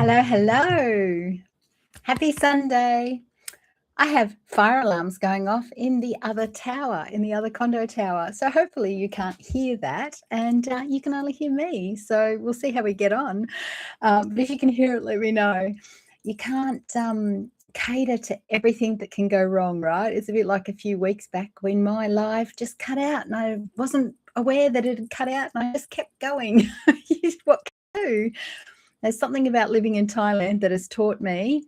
Hello, hello. Happy Sunday. I have fire alarms going off in the other tower, in the other condo tower. So hopefully you can't hear that and you can only hear me. So we'll see how we get on. But if you can hear it, let me know. You can't cater to everything that can go wrong, right? It's a bit like a few weeks back when my live just cut out and I wasn't aware that it had cut out and I just kept going. What can I do? There's something about living in Thailand that has taught me,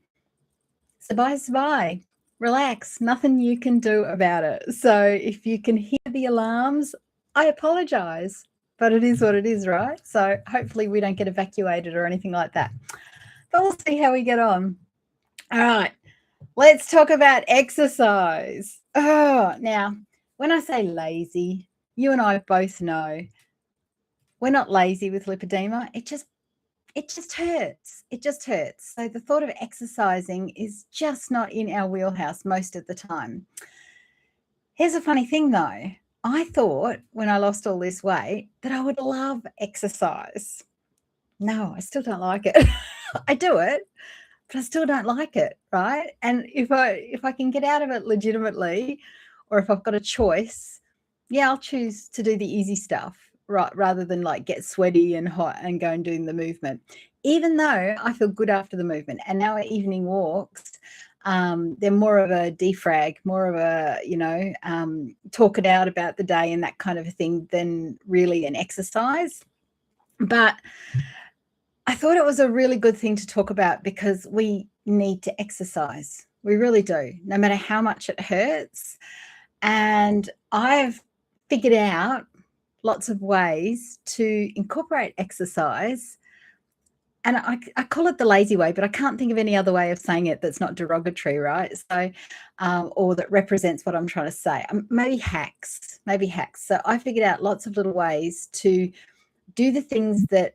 sabai, relax, nothing you can do about it. So if you can hear the alarms, I apologize, but it is what it is, right? So hopefully we don't get evacuated or anything like that. But we'll see how we get on. All right, let's talk about exercise. Now, when I say lazy, you and I both know we're not lazy with lipedema. It just hurts. It just hurts. So the thought of exercising is just not in our wheelhouse most of the time. Here's a funny thing though. I thought when I lost all this weight that I would love exercise. No, I still don't like it. I do it, but I still don't like it, right? And if I can get out of it legitimately, or if I've got a choice, yeah, I'll choose to do the easy stuff. Right, rather than like get sweaty and hot and go and doing the movement, even though I feel good after the movement. And now our evening walks, they're more of a defrag, more of a, talk it out about the day and that kind of a thing than really an exercise. But I thought it was a really good thing to talk about because we need to exercise. We really do, no matter how much it hurts. And I've figured out lots of ways to incorporate exercise. And I call it the lazy way, but I can't think of any other way of saying it that's not derogatory, right? So, or that represents what I'm trying to say. Maybe hacks. So I figured out lots of little ways to do the things that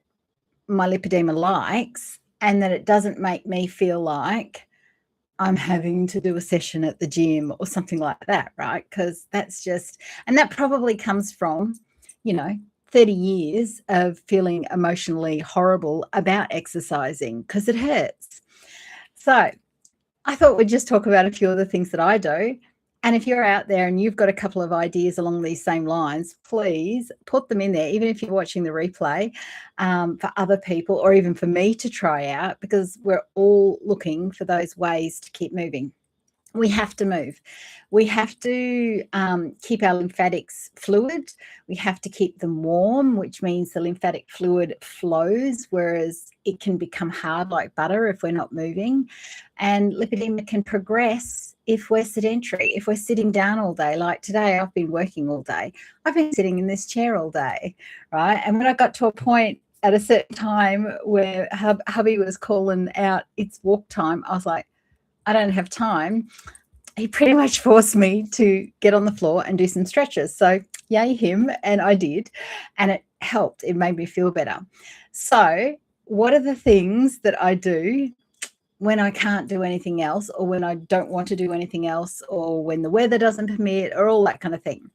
my lipedema likes and that it doesn't make me feel like I'm having to do a session at the gym or something like that, right? Because that's just, and that probably comes from, 30 years of feeling emotionally horrible about exercising because it hurts. So I thought we'd just talk about a few of the things that I do. And if you're out there and you've got a couple of ideas along these same lines, please put them in there, even if you're watching the replay, for other people or even for me to try out, because we're all looking for those ways to keep moving. We have to move. We have to keep our lymphatics fluid. We have to keep them warm, which means the lymphatic fluid flows, whereas it can become hard like butter if we're not moving. And lipedema can progress if we're sedentary, if we're sitting down all day. Like today, I've been working all day. I've been sitting in this chair all day, right? And when I got to a point at a certain time where hubby was calling out it's walk time, I was like, I don't have time. He pretty much forced me to get on the floor and do some stretches. So yay him, and I did, and it helped. It made me feel better. So what are the things that I do when I can't do anything else, or when I don't want to do anything else, or when the weather doesn't permit, or all that kind of thing?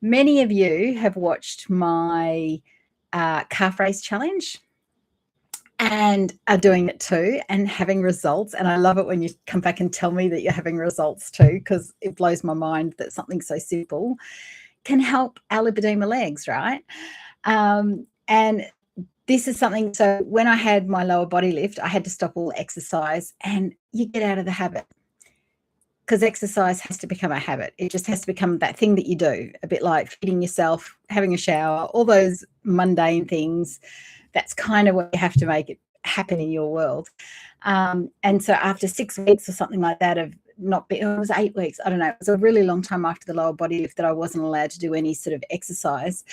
Many of you have watched my calf raise challenge and are doing it too and having results. And I love it when you come back and tell me that you're having results too, because it blows my mind that something so simple can help our lipedema legs, right? And this is something, so when I had my lower body lift, I had to stop all exercise, and you get out of the habit, because exercise has to become a habit. It just has to become that thing that you do, a bit like feeding yourself, having a shower, all those mundane things. That's kind of what you have to make it happen in your world. And so after 6 weeks or something like that of not being, it was 8 weeks, I don't know, it was a really long time after the lower body lift that I wasn't allowed to do any sort of exercise,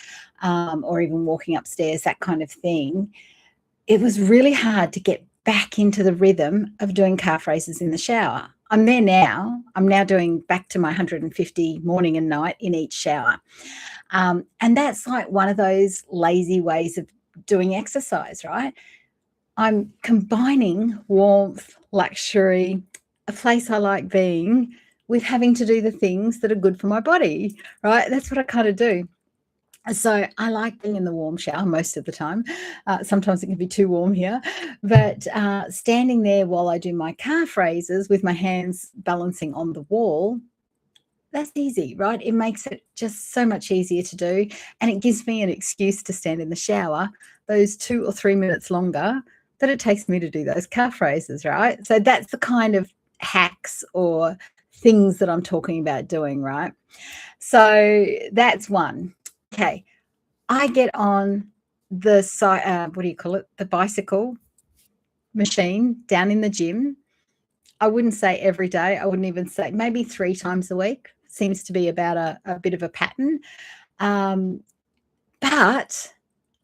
or even walking upstairs, that kind of thing. It was really hard to get back into the rhythm of doing calf raises in the shower. I'm there now. I'm now doing back to my 150 morning and night in each shower. And that's like one of those lazy ways of doing exercise, right? I'm combining warmth, luxury, a place I like being, with having to do the things that are good for my body, right? That's what I kind of do. So I like being in the warm shower most of the time. Sometimes it can be too warm here, but standing there while I do my calf raises with my hands balancing on the wall, that's easy, right? It makes it just so much easier to do, and it gives me an excuse to stand in the shower those 2 or 3 minutes longer that it takes me to do those calf raises, right? So that's the kind of hacks or things that I'm talking about doing, right? So that's one. Okay, I get on the what do you call it? The bicycle machine down in the gym. I wouldn't say every day. I wouldn't even say maybe 3 times a week. Seems to be about a bit of a pattern. But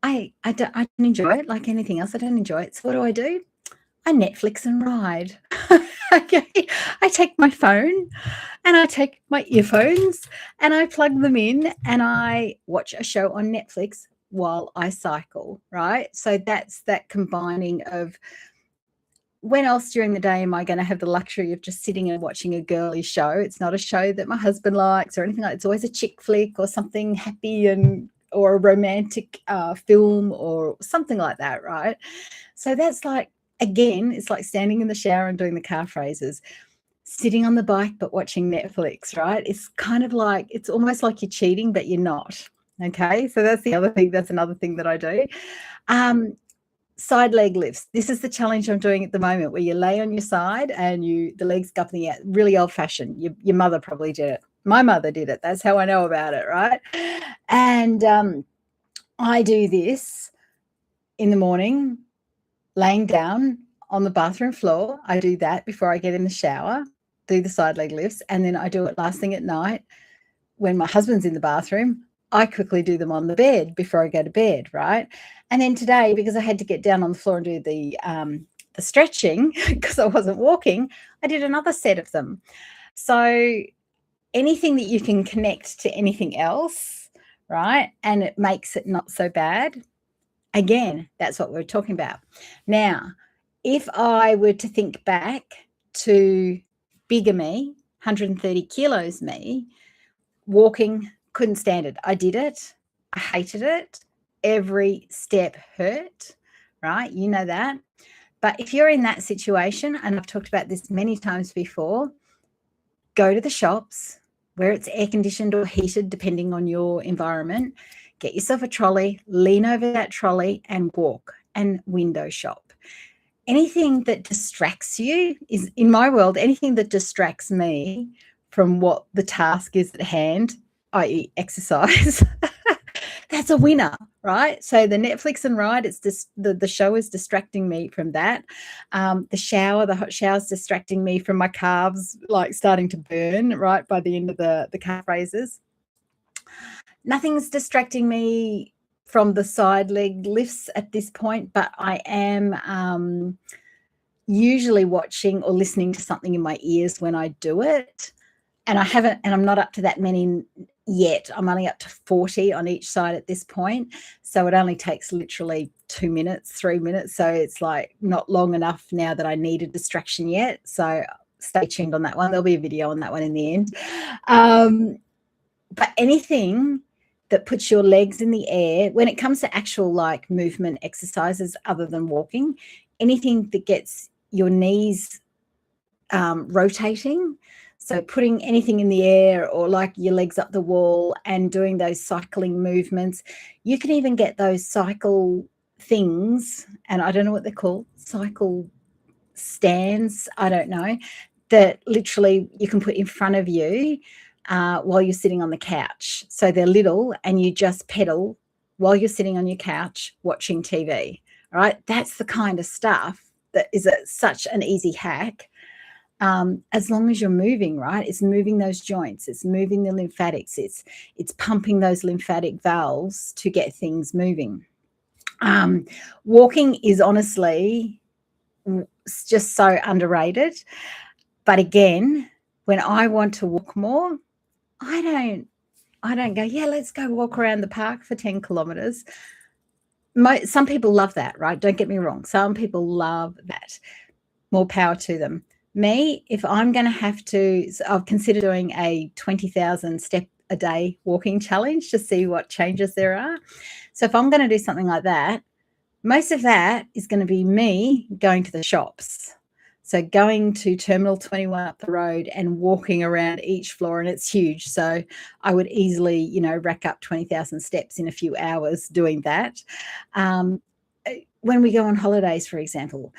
I don't enjoy it like anything else. I don't enjoy it. So what do? I Netflix and ride. Okay. I take my phone and I take my earphones and I plug them in and I watch a show on Netflix while I cycle, right? So that's that combining of when else during the day am I going to have the luxury of just sitting and watching a girly show? It's not a show that my husband likes or anything like that. It's always a chick flick or something happy or a romantic film or something like that, right? So that's like, again, it's like standing in the shower and doing the calf raises, sitting on the bike but watching Netflix, right? It's kind of like, it's almost like you're cheating, but you're not. Okay, so that's the other thing. That's another thing that I do. Side leg lifts. This is the challenge I'm doing at the moment, where you lay on your side and the legs go up in the air. Really old fashioned. Your mother probably did it. My mother did it. That's how I know about it, right? And I do this in the morning, laying down on the bathroom floor. I do that before I get in the shower, do the side leg lifts, and then I do it last thing at night when my husband's in the bathroom. I quickly do them on the bed before I go to bed, right? And then today, because I had to get down on the floor and do the stretching because I wasn't walking, I did another set of them. So anything that you can connect to anything else, right, and it makes it not so bad, again, that's what we're talking about. Now, if I were to think back to bigger me, 130 kilos me, walking, couldn't stand it. I did it. I hated it. Every step hurt, right? You know that. But if you're in that situation, and I've talked about this many times before, go to the shops where it's air conditioned or heated, depending on your environment. Get yourself a trolley, lean over that trolley and walk and window shop. Anything that distracts you is, in my world, anything that distracts me from what the task is at hand, i.e. exercise, that's a winner, right? So the Netflix and ride, it's just the show is distracting me from that. The hot shower is distracting me from my calves like starting to burn, right, by the end of the calf raises. Nothing's distracting me from the side leg lifts at this point, but I am usually watching or listening to something in my ears when I do it. And I'm not up to that many yet. I'm only up to 40 on each side at this point. So it only takes literally 2 minutes, 3 minutes. So it's like not long enough now that I need a distraction yet. So stay tuned on that one. There'll be a video on that one in the end. But anything that puts your legs in the air, when it comes to actual like movement exercises other than walking, anything that gets your knees rotating, so putting anything in the air or like your legs up the wall and doing those cycling movements. You can even get those cycle things, and I don't know what they're called, cycle stands, I don't know, that literally you can put in front of you while you're sitting on the couch. So they're little and you just pedal while you're sitting on your couch watching TV, right? That's the kind of stuff that is such an easy hack. As long as you're moving, right? It's moving those joints, it's moving the lymphatics, it's pumping those lymphatic valves to get things moving. Walking is honestly just so underrated. But again, when I want to walk more, I don't go, yeah, let's go walk around the park for 10 kilometers. Some people love that, right? Don't get me wrong. Some people love that. More power to them. Me, if I'm going to have to, I've considered doing a 20,000 step a day walking challenge to see what changes there are. So if I'm going to do something like that, most of that is going to be me going to the shops. So going to Terminal 21 up the road and walking around each floor, and it's huge. So I would easily, you know, rack up 20,000 steps in a few hours doing that. When we go on holidays, for example,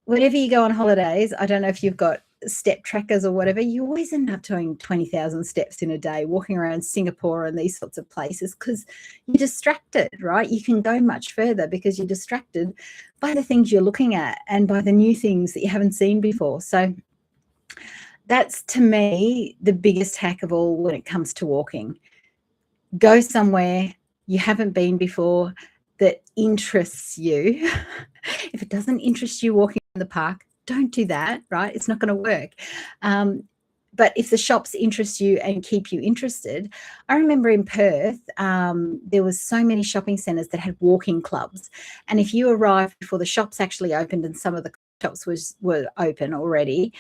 whenever you go on holidays, I don't know if you've got step trackers or whatever, you always end up doing 20,000 steps in a day, walking around Singapore and these sorts of places, because you're distracted, right? You can go much further because you're distracted by the things you're looking at and by the new things that you haven't seen before. So that's, to me, the biggest hack of all when it comes to walking. Go somewhere you haven't been before that interests you. If it doesn't interest you walking in the park, don't do that, right? It's not going to work. But if the shops interest you and keep you interested, I remember in Perth, there was so many shopping centres that had walking clubs. And if you arrived before the shops actually opened, and some of the shops were open already,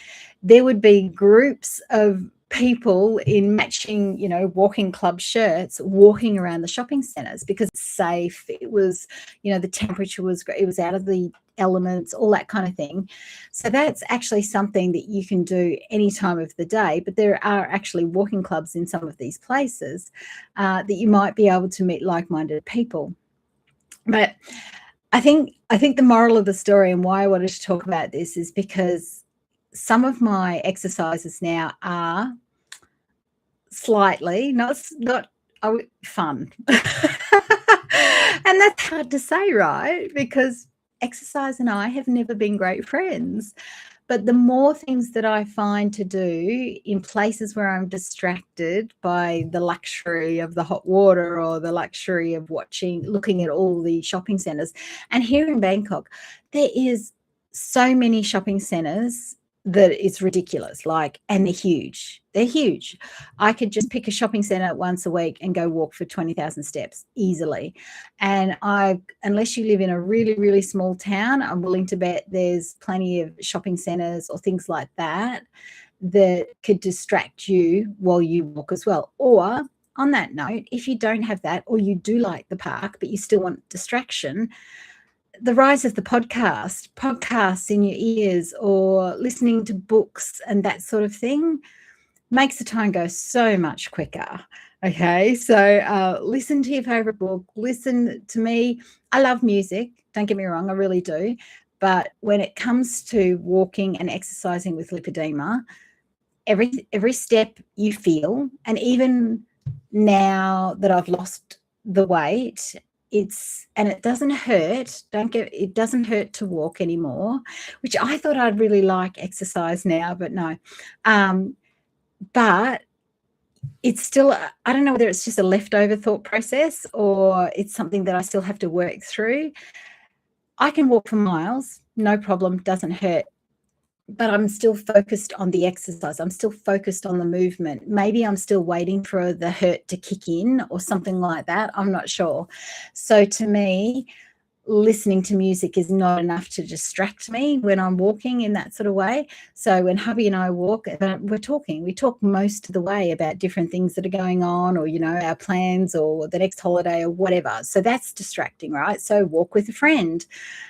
there would be groups of people in matching, you know, walking club shirts walking around the shopping centres because it's safe. It was, you know, the temperature was great. It was out of the elements, all that kind of thing. So that's actually something that you can do any time of the day. But there are actually walking clubs in some of these places that you might be able to meet like-minded people. But I think the moral of the story and why I wanted to talk about this is because some of my exercises now are slightly not fun. And that's hard to say, right? Because exercise and I have never been great friends. But the more things that I find to do in places where I'm distracted by the luxury of the hot water or the luxury of looking at all the shopping centres. And here in Bangkok, there is so many shopping centres that it's ridiculous, and they're huge. They're huge. I could just pick a shopping centre once a week and go walk for 20,000 steps easily. And unless you live in a really, really small town, I'm willing to bet there's plenty of shopping centres or things like that that could distract you while you walk as well. Or on that note, if you don't have that, or you do like the park, but you still want distraction, the rise of the podcasts in your ears or listening to books and that sort of thing makes the time go so much quicker. Okay, so listen to your favorite book, listen to me. I love music, don't get me wrong, I really do. But when it comes to walking and exercising with lipedema, every step you feel, and even now that I've lost the weight, it doesn't hurt. It doesn't hurt to walk anymore, which I thought I'd really like exercise now, but no. But it's still, I don't know whether it's just a leftover thought process or it's something that I still have to work through. I can walk for miles, no problem, doesn't hurt. But I'm still focused on the exercise. I'm still focused on the movement. Maybe I'm still waiting for the hurt to kick in or something like that. I'm not sure. So to me, listening to music is not enough to distract me when I'm walking in that sort of way. So when hubby and I walk, we talk most of the way about different things that are going on, or, you know, our plans or the next holiday or whatever. So that's distracting, right? So walk with a friend,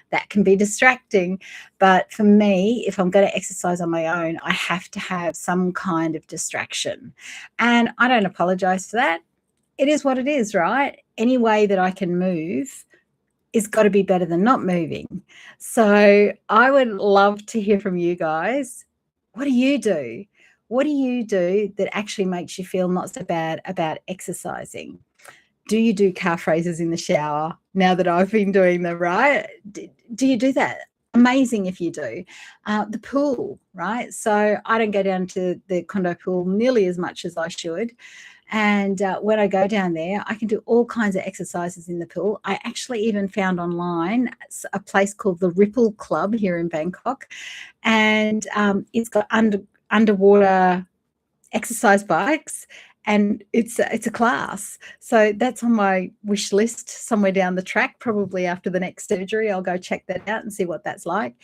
that can be distracting. But for me, if I'm going to exercise on my own, I have to have some kind of distraction. And I don't apologize for that. It is what it is, right? Any way that I can move is got to be better than not moving. So I would love to hear from you guys. What do you do? What do you do that actually makes you feel not so bad about exercising? Do you do calf raises in the shower now that I've been doing them, right? Do you do that? Amazing if you do. The pool, right? So I don't go down to the condo pool nearly as much as I should. And when I go down there, I can do all kinds of exercises in the pool. I actually even found online a place called the Ripple Club here in Bangkok. And it's got underwater exercise bikes and it's a class. So that's on my wish list somewhere down the track, probably after the next surgery. I'll go check that out and see what that's like.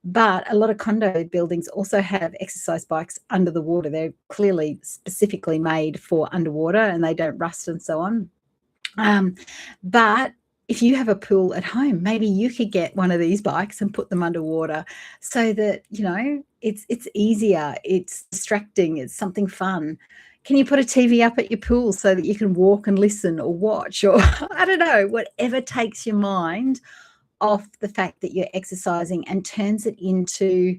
But a lot of condo buildings also have exercise bikes under the water. They're clearly specifically made for underwater, and they don't rust and so on. But if you have a pool at home, maybe you could get one of these bikes and put them underwater so that, it's easier, it's distracting, it's something fun. Can you put a TV up at your pool so that you can walk and listen or watch, or I don't know, whatever takes your mind off the fact that you're exercising and turns it into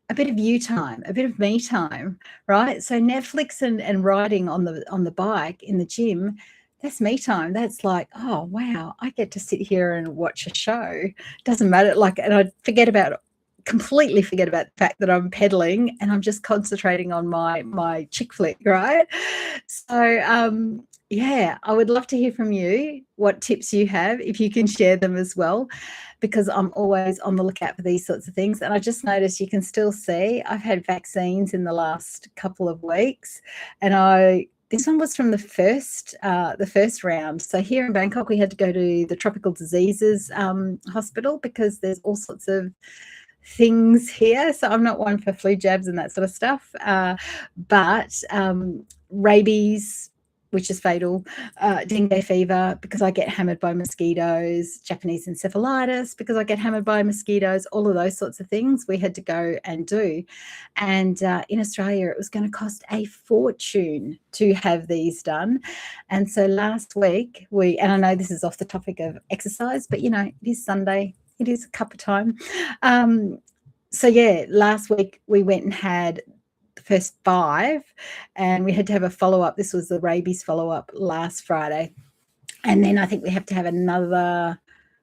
a bit of you time, a bit of me time, right? So Netflix and riding on the bike in the gym, that's me time. That's like, oh wow, I get to sit here and watch a show. Doesn't matter, and I completely forget about the fact that I'm pedaling and I'm just concentrating on my chick flick, right? So yeah, I would love to hear from you what tips you have, if you can share them as well, because I'm always on the lookout for these sorts of things. And I just noticed you can still see I've had vaccines in the last couple of weeks, and this one was from the first round. So here in Bangkok, we had to go to the tropical diseases hospital because there's all sorts of things here. So I'm not one for flu jabs and that sort of stuff, but rabies, which is fatal, dengue fever because I get hammered by mosquitoes, Japanese encephalitis because I get hammered by mosquitoes, all of those sorts of things we had to go and do. And in Australia, it was going to cost a fortune to have these done. And so last week and I know this is off the topic of exercise, but it is Sunday. It is Cuppa time. So yeah, last week we went and had the first 5, and we had to have a follow-up. This was the rabies follow-up last Friday. And then I think we have to have another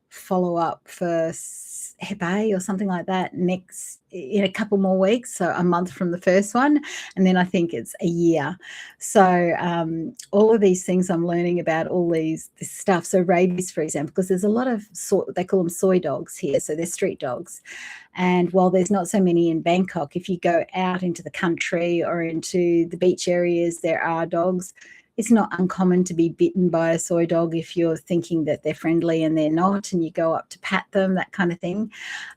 follow-up for Hep A or something like that in a couple more weeks, so a month from the first one, and then I think it's a year. So all of these things I'm learning about, this stuff. So rabies, for example, because there's a lot of they call them soy dogs here, so they're street dogs. And while there's not so many in Bangkok, if you go out into the country or into the beach areas, there are dogs. It's not uncommon to be bitten by a soy dog if you're thinking that they're friendly and they're not, and you go up to pat them, that kind of thing.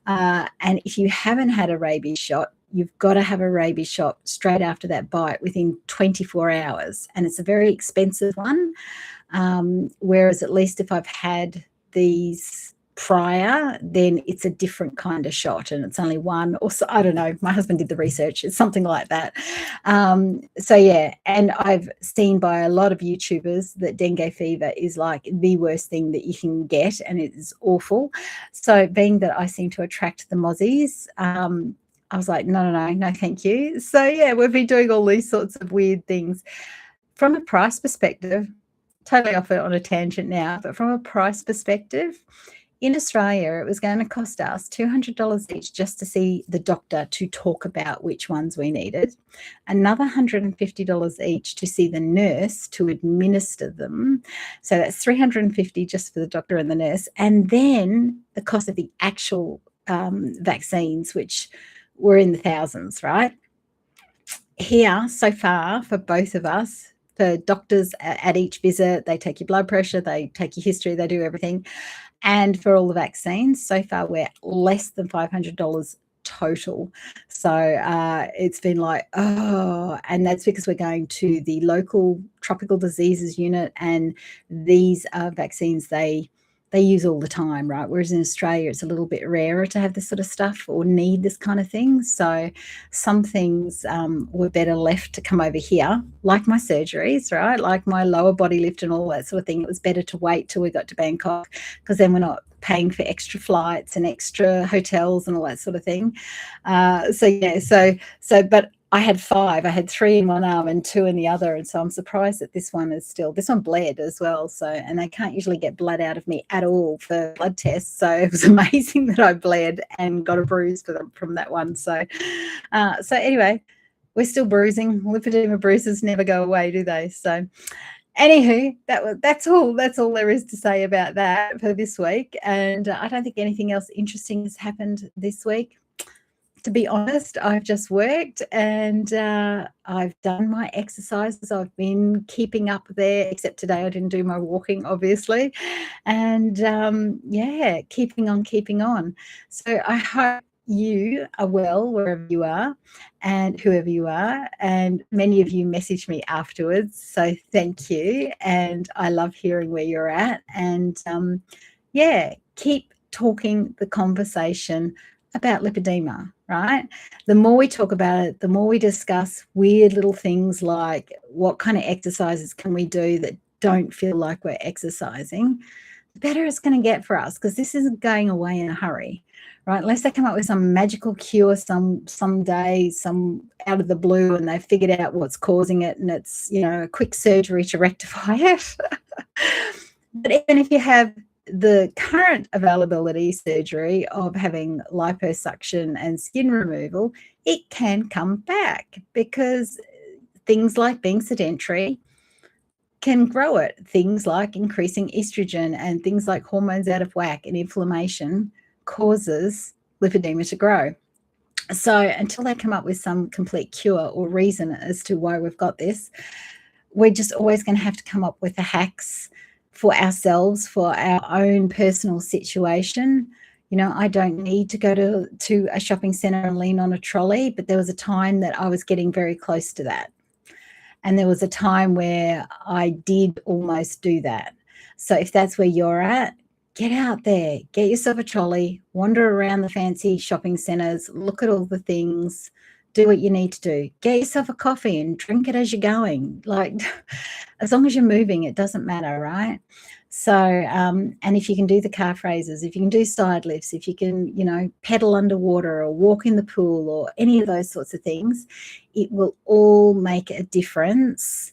And if you haven't had a rabies shot, you've got to have a rabies shot straight after that bite within 24 hours. And it's a very expensive one. Whereas at least if I've had these prior, then it's a different kind of shot, and it's only one, or so, I don't know, my husband did the research, it's something like that. So yeah, and I've seen by a lot of YouTubers that dengue fever is like the worst thing that you can get, and it is awful. So being that I seem to attract the mozzies, I was like, no thank you. So yeah, we've been doing all these sorts of weird things. From a price perspective, totally off it on a tangent now, but from a price perspective, in Australia, it was going to cost us $200 each just to see the doctor to talk about which ones we needed, another $150 each to see the nurse to administer them. So that's $350 just for the doctor and the nurse. And then the cost of the actual vaccines, which were in the thousands, right? Here, so far, for both of us, the doctors at each visit, they take your blood pressure, they take your history, they do everything. And for all the vaccines, so far we're less than $500 total. So it's been like, oh, and that's because we're going to the local tropical diseases unit, and these vaccines they use all the time, right? Whereas in Australia, it's a little bit rarer to have this sort of stuff or need this kind of thing. So some things were better left to come over here, like my surgeries, right? Like my lower body lift and all that sort of thing. It was better to wait till we got to Bangkok, because then we're not paying for extra flights and extra hotels and all that sort of thing. But I had 5. I had 3 in one arm and 2 in the other, and so I'm surprised that this one bled as well. So, and they can't usually get blood out of me at all for blood tests. So it was amazing that I bled and got a bruise from that one. So anyway, we're still bruising. Lipedema bruises never go away, do they? So anywho, that's all there is to say about that for this week. And I don't think anything else interesting has happened this week. to be honest, I've just worked and I've done my exercises. I've been keeping up there, except today I didn't do my walking, obviously. And yeah, keeping on. So I hope you are well wherever you are and whoever you are. And many of you messaged me afterwards. So thank you. And I love hearing where you're at. And yeah, keep talking the conversation about lipedema, right? The more we talk about it, the more we discuss weird little things like what kind of exercises can we do that don't feel like we're exercising, the better it's going to get for us, because this isn't going away in a hurry, right? Unless they come up with some magical cure someday, some out of the blue, and they've figured out what's causing it, and it's, you know, a quick surgery to rectify it. But even if you have the current availability surgery of having liposuction and skin removal, it can come back, because things like being sedentary can grow it. Things like increasing estrogen and things like hormones out of whack and inflammation causes lipedema to grow. So until they come up with some complete cure or reason as to why we've got this, we're just always going to have to come up with the hacks for ourselves, for our own personal situation. You know, I don't need to go to a shopping center and lean on a trolley, but there was a time that I was getting very close to that. And there was a time where I did almost do that. So if that's where you're at, get out there, get yourself a trolley, wander around the fancy shopping centers, look at all the things, do what you need to do. Get yourself a coffee and drink it as you're going. Like, as long as you're moving, it doesn't matter, right? So, and if you can do the calf raises, if you can do side lifts, if you can, you know, pedal underwater or walk in the pool or any of those sorts of things, it will all make a difference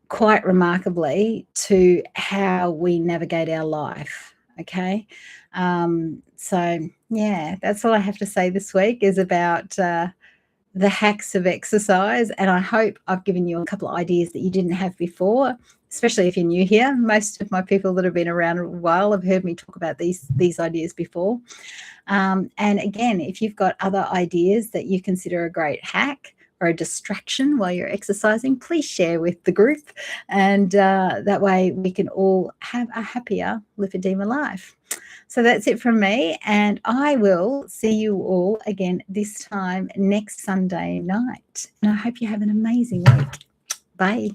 quite remarkably to how we navigate our life. Okay. So yeah, that's all I have to say this week is about the hacks of exercise. And I hope I've given you a couple of ideas that you didn't have before, especially if you're new here. Most of my people that have been around a while have heard me talk about these ideas before. And again, if you've got other ideas that you consider a great hack or a distraction while you're exercising, please share with the group. And that way we can all have a happier lipedema life. So that's it from me, and I will see you all again this time next Sunday night. And I hope you have an amazing week. Bye.